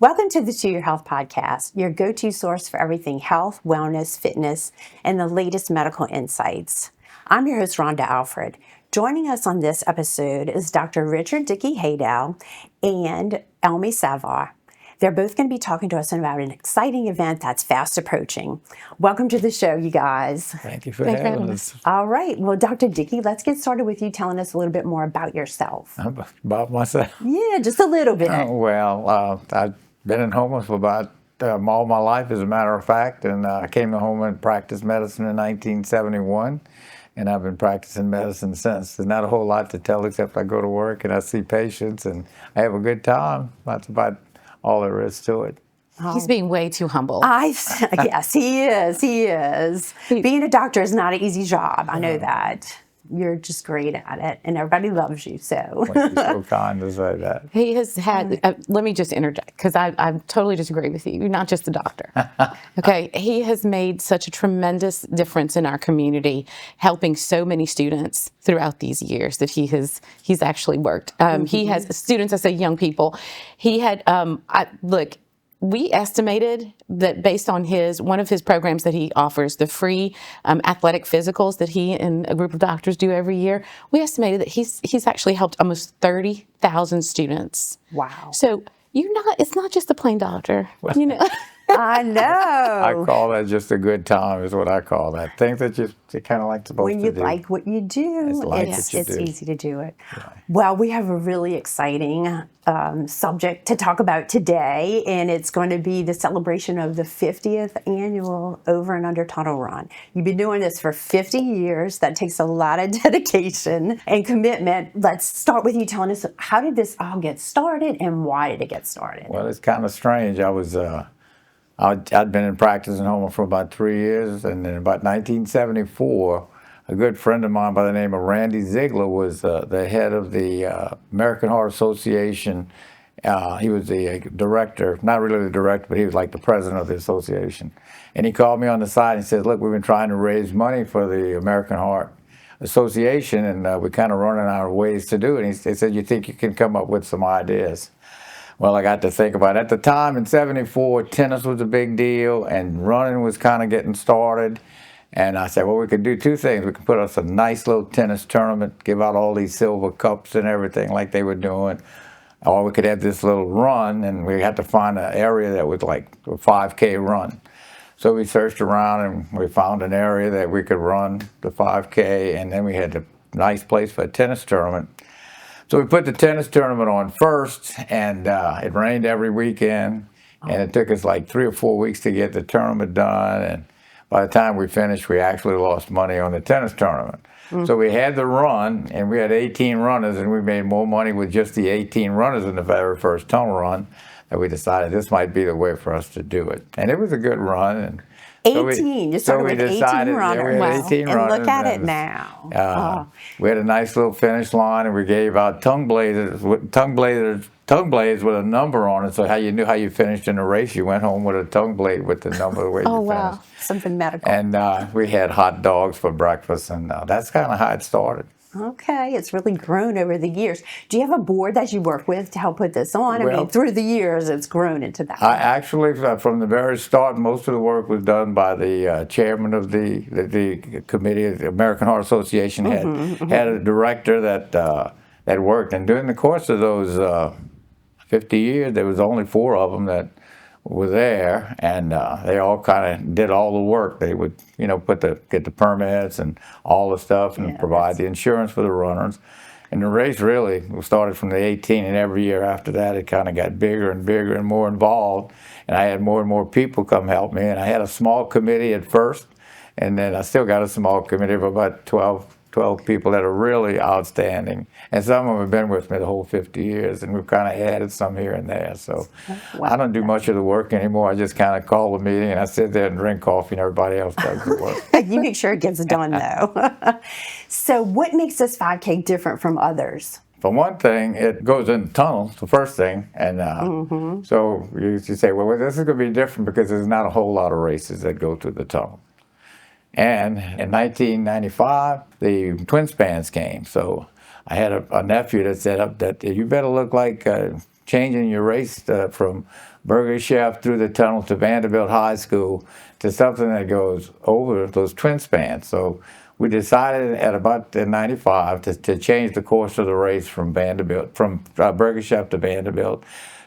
Welcome to the To Your Health podcast, your go-to source for everything health, wellness, fitness, and the latest medical insights. I'm your host, Rhonda Alfred. Joining us on this episode is Dr. Richard Dicky Haydel and Elmy Savoie. They're both going to be talking to us about an exciting event that's fast approaching. Welcome to the show, you guys. Thank you for having us. All right. Well, Dr. Dicky, let's get started with you telling us a little bit more about yourself. About myself? Yeah, just a little bit. I've been in homeless for about all my life, as a matter of fact, and I came to home and practiced medicine in 1971, and I've been practicing medicine since. There's not a whole lot to tell except I go to work and I see patients and I have a good time. That's about all there is to it. He's being way too humble. Yes, he is. He is. Being a doctor is not an easy job. I know that. You're just great at it, and everybody loves you. So You're so kind to say that. He has had, let me just interject, because I totally disagree with you. You're not just a doctor. Okay, he has made such a tremendous difference in our community, helping so many students throughout these years that he's actually worked. He has students, I say young people. He had, we estimated that based on one of his programs that he offers, the free athletic physicals that he and a group of doctors do every year, we estimated that he's actually helped almost 30,000 students. Wow. So it's not just a plain doctor, I know. I call that just a good time, is what I call that. Things that you're kind of like supposed to do. When you like what you do, it's easy to do it. Right. Well, we have a really exciting subject to talk about today, and it's going to be the celebration of the 50th annual Over and Under Tunnel Run. You've been doing this for 50 years. That takes a lot of dedication and commitment. Let's start with you telling us, how did this all get started, and why did it get started? Well, it's kind of strange. I'd been in practice in Houma for about 3 years, and in about 1974, a good friend of mine by the name of Randy Ziegler was the head of the American Heart Association. He was the director, not really the director, but he was like the president of the association. And he called me on the side and said, "Look, we've been trying to raise money for the American Heart Association, and we're kind of running out of ways to do it." And he said, "You think you can come up with some ideas?" Well, I got to think about it. At the time in '74, tennis was a big deal and running was kind of getting started. And I said, well, we could do two things. We could put us a nice little tennis tournament, give out all these silver cups and everything like they were doing. Or we could have this little run, and we had to find an area that was like a 5K run. So we searched around and we found an area that we could run the 5K, and then we had a nice place for a tennis tournament. So we put the tennis tournament on first, and it rained every weekend, and it took us like 3 or 4 weeks to get the tournament done, and by the time we finished, we actually lost money on the tennis tournament. So we had the run, and we had 18 runners, and we made more money with just the 18 runners in the very first tunnel run, that we decided this might be the way for us to do it. And it was a good run. And 18. You started with 18 runners. Yeah, we had 18 runners. And look at it now. We had a nice little finish line, and we gave out tongue blades with a number on it. So how you knew how you finished in a race, you went home with a tongue blade with the number where you finished. Something medical. And we had hot dogs for breakfast, and that's kind of how it started. Okay, it's really grown over the years. Do you have a board that you work with to help put this on? I mean, through the years, it's grown into that. I actually, from the very start, most of the work was done by the chairman of the committee. The American Heart Association had a director that worked, and during the course of those 50 years, there was only 4 of them that were there, and they all kind of did all the work. They would, get the permits and all the stuff, and provide the insurance for the runners. And the race really started from the 18, and every year after that, it kind of got bigger and bigger and more involved. And I had more and more people come help me. And I had a small committee at first, and then I still got a small committee of about 12 people that are really outstanding. And some of them have been with me the whole 50 years, and we've kind of added some here and there. So I don't do much of the work anymore. I just kind of call the meeting, and I sit there and drink coffee, and everybody else does the work. You make sure it gets done, though. So what makes this 5K different from others? For one thing, it goes in tunnels, the first thing. And so you say, well, this is going to be different because there's not a whole lot of races that go through the tunnel. And in 1995, the twin spans came. So I had a nephew that set up that you better look like changing your race from Burger Chef through the tunnel to Vanderbilt High School to something that goes over those twin spans. So we decided at about in '95 to change the course of the race from Vanderbilt, from Burger Chef to Vanderbilt,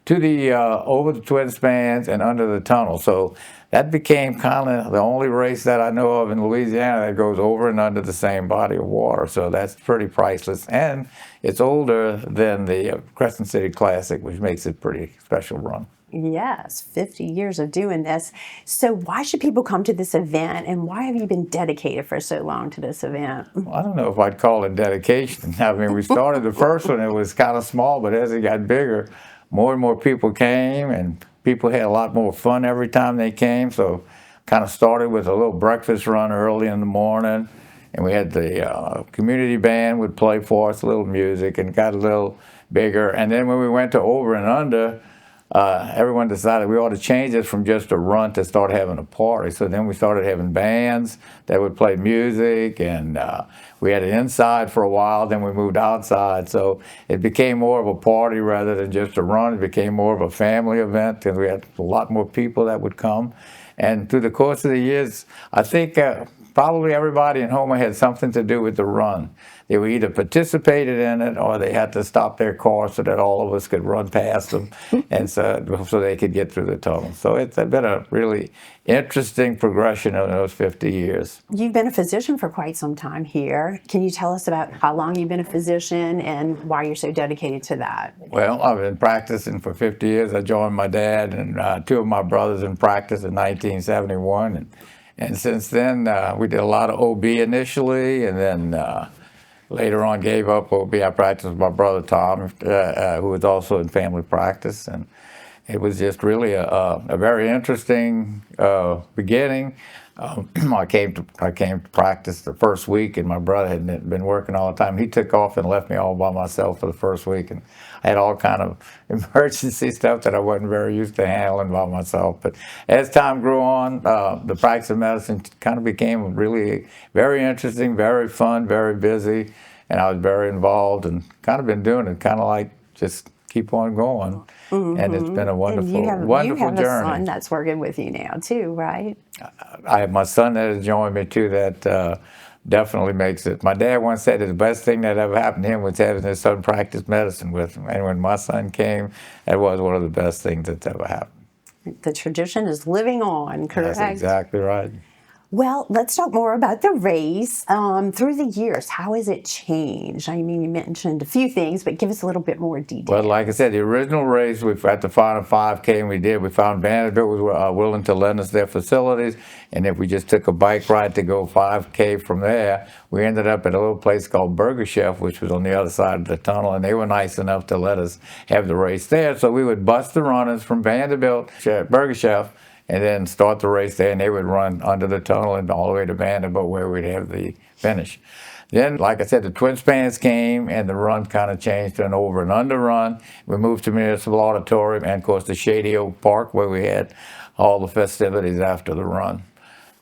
to the over the twin spans and under the tunnel. So that became kind of the only race that I know of in Louisiana that goes over and under the same body of water. So that's pretty priceless. And it's older than the Crescent City Classic, which makes it a pretty special run. Yes, 50 years of doing this. So why should people come to this event, and why have you been dedicated for so long to this event? Well, I don't know if I'd call it dedication. I mean, we started the first one, it was kind of small, but as it got bigger, more and more people came, and people had a lot more fun every time they came. So kind of started with a little breakfast run early in the morning, and we had the community band would play for us a little music, and got a little bigger. And then when we went to over and under, everyone decided we ought to change it from just a run to start having a party. So then we started having bands that would play music, and we had it inside for a while, then we moved outside. So it became more of a party rather than just a run. It became more of a family event, and we had a lot more people that would come. And through the course of the years, I think probably everybody in Houma had something to do with the run. They were either participated in it, or they had to stop their car so that all of us could run past them, and so they could get through the tunnel. So it's been a really interesting progression in those 50 years. You've been a physician for quite some time here. Can you tell us about how long you've been a physician and why you're so dedicated to that? Well, I've been practicing for 50 years. I joined my dad and two of my brothers in practice in 1971. And since then, we did a lot of OB initially, and then later on gave up OB. I practiced with my brother Tom, who was also in family practice. And it was just really a very interesting beginning. I came to practice the first week, and my brother had been working all the time. He took off and left me all by myself for the first week, and I had all kind of emergency stuff that I wasn't very used to handling by myself. But as time grew on, the practice of medicine kind of became really very interesting, very fun, very busy, and I was very involved and kind of been doing it kind of like just keep on going. Mm-hmm. And it's been a wonderful, wonderful journey. You have a son that's working with you now too, right? I have my son that has joined me too, that definitely makes it. My dad once said the best thing that ever happened to him was having his son practice medicine with him. And when my son came, that was one of the best things that's ever happened. The tradition is living on, correct? That's exactly right. Well, let's talk more about the race. Through the years, how has it changed? I mean, you mentioned a few things, but give us a little bit more detail. Well, like I said, the original race, at the final 5K we found Vanderbilt was willing to lend us their facilities, and if we just took a bike ride to go 5K from there, we ended up at a little place called Burger Chef, which was on the other side of the tunnel, and they were nice enough to let us have the race there. So we would bus the runners from Vanderbilt, Burger Chef, and then start the race there, and they would run under the tunnel and all the way to Vanderbilt where we'd have the finish. Then, like I said, the twin spans came, and the run kind of changed to an over and under run. We moved to Municipal Auditorium and, of course, the Shady Oak Park where we had all the festivities after the run.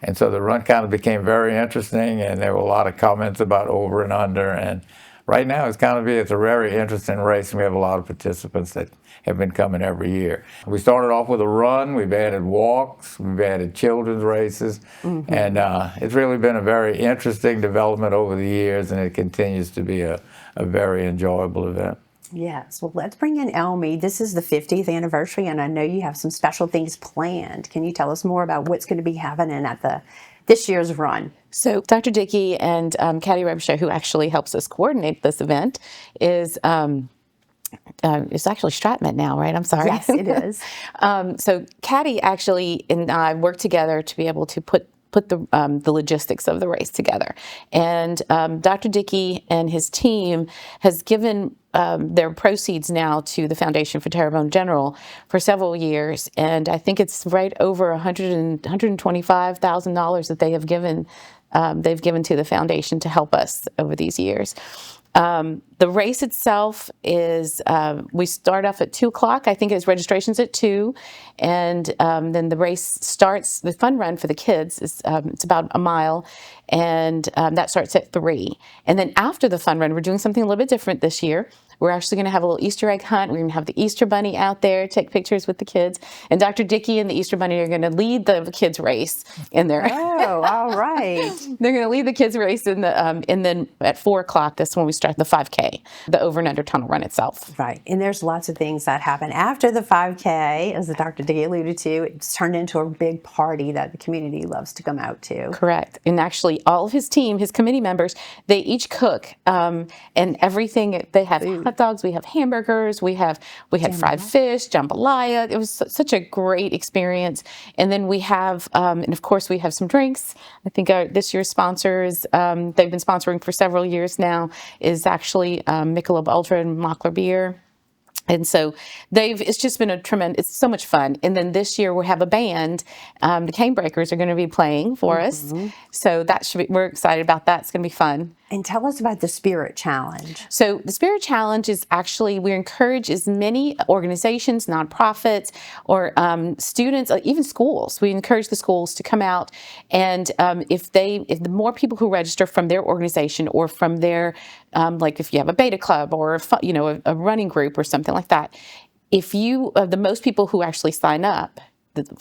And so the run kind of became very interesting, and there were a lot of comments about over and under. And right now, it's a very interesting race, and we have a lot of participants that have been coming every year. We started off with a run, we've added walks, we've added children's races, mm-hmm. and it's really been a very interesting development over the years, and it continues to be a very enjoyable event. Yes, well, let's bring in Elmy. This is the 50th anniversary, and I know you have some special things planned. Can you tell us more about what's going to be happening at this year's run? So Dr. Dicky and Caddy Rebshaw, who actually helps us coordinate this event, is it's actually Stratmet now, right? I'm sorry. Yes, it is. So Caddy actually and I worked together to be able to put the logistics of the race together. And Dr. Dicky and his team has given their proceeds now to the Foundation for Terrebonne General for several years. And I think it's right over $125,000 that they have given they've given to the foundation to help us over these years. The race itself is, we start off at 2 o'clock. I think registration's at 2. And then the race starts, the fun run for the kids is, it's about a mile. And that starts at 3. And then after the fun run, we're doing something a little bit different this year. We're actually going to have a little Easter egg hunt. We're going to have the Easter Bunny out there, take pictures with the kids. And Dr. Dicky and the Easter Bunny are going to lead the kids race in there. Oh, all right. They're going to lead the kids race in the, and then at 4 o'clock, that's when we start the 5K, the over and under tunnel run itself. Right. And there's lots of things that happen after the 5K, as the Dr. Dicky alluded to. It's turned into a big party that the community loves to come out to. Correct. And actually, all of his team, his committee members, they each cook and everything. They have hot dogs, we have hamburgers, we had fried fish, jambalaya. It was such a great experience. And then we have, and of course, we have some drinks. I think this year's sponsors, they've been sponsoring for several years now, is actually Michelob Ultra and Mockler Beer. And so it's just been it's so much fun. And then this year we have a band, the Canebreakers are going to be playing for us. So we're excited about that. It's going to be fun. And tell us about the Spirit Challenge. So the Spirit Challenge is actually, we encourage as many organizations, nonprofits, or students, even schools. We encourage the schools to come out, and if the more people who register from their organization or from their, like if you have a beta club or a running group or something like that, if you the most people who actually sign up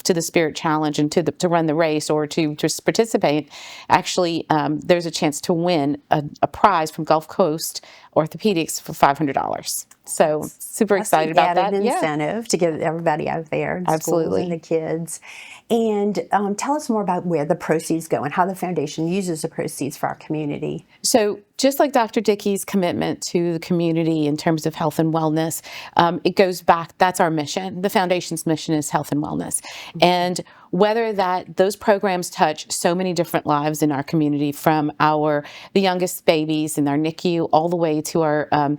to the Spirit Challenge and to run the race or to just participate, actually there's a chance to win a prize from Gulf Coast Orthopedics for $500. So super excited about that. Incentive to get everybody out there, the Absolutely. schools and the kids. And tell us more about where the proceeds go and how the foundation uses the proceeds for our community. So just like Dr. Dickey's commitment to the community in terms of health and wellness, it goes back, that's our mission. The foundation's mission is health and wellness. And whether those programs touch so many different lives in our community, from the youngest babies in our NICU all the way to our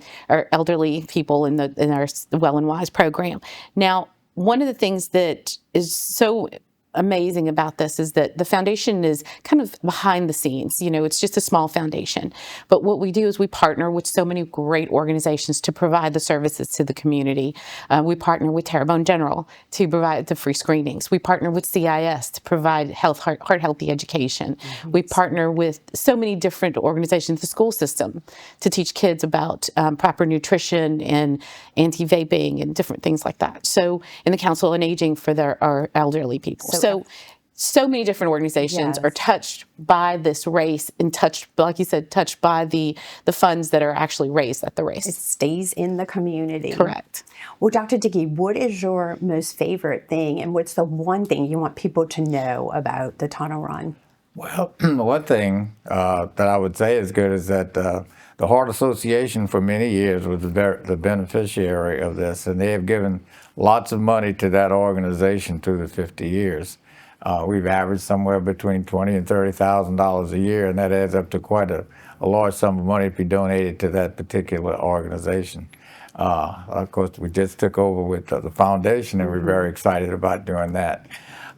elderly people in our Well and Wise program. Now, one of the things that is so amazing about this is that the foundation is kind of behind the scenes. It's just a small foundation. But what we do is we partner with so many great organizations to provide the services to the community. We partner with Terrebonne General to provide the free screenings. We partner with CIS to provide heart healthy education. We partner with so many different organizations, the school system, to teach kids about proper nutrition and anti-vaping and different things like that. So, in the Council on Aging for our elderly people. So many different organizations are touched by this race and touched, like you said, touched by the funds that are actually raised at the race. It stays in the community. Correct. Well, Dr. Dickey, what is your most favorite thing, and what's the one thing you want people to know about the Tunnel Run? Well, one thing that I would say is good is that the Heart Association for many years was the beneficiary of this, and they have given lots of money to that organization through the 50 years. We've averaged somewhere between $20,000 and $30,000 a year, and that adds up to quite a large sum of money if you donate it to that particular organization. Of course, we just took over with the foundation, and we're very excited about doing that.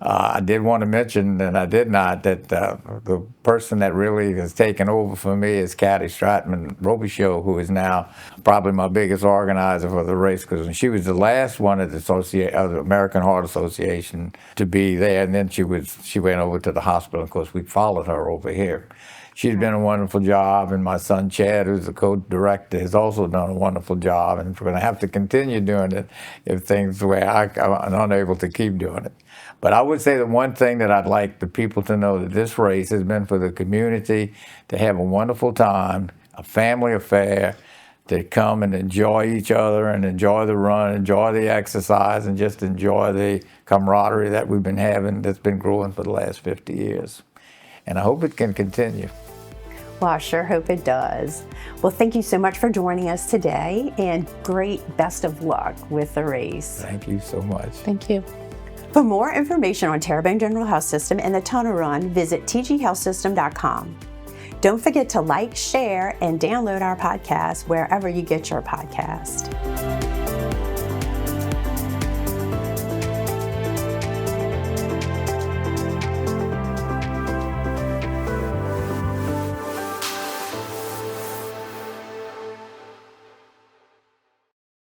I did want to mention, and I did not, that the person that really has taken over for me is Kathy Stratman-Robichaud, who is now probably my biggest organizer for the race, because she was the last one at the American Heart Association to be there, and then she went over to the hospital. Of course, we followed her over here. She's done a wonderful job, and my son Chad, who's the co-director, has also done a wonderful job, and we're going to have to continue doing it if things where I'm unable to keep doing it. But I would say the one thing that I'd like the people to know, that this race has been for the community to have a wonderful time, a family affair, to come and enjoy each other and enjoy the run, enjoy the exercise, and just enjoy the camaraderie that we've been having that's been growing for the last 50 years. And I hope it can continue. Well, I sure hope it does. Well, thank you so much for joining us today, and great best of luck with the race. Thank you so much. Thank you. For more information on Terrebonne General Health System and the Tunnel Run, visit tghealthsystem.com. Don't forget to like, share, and download our podcast wherever you get your podcast.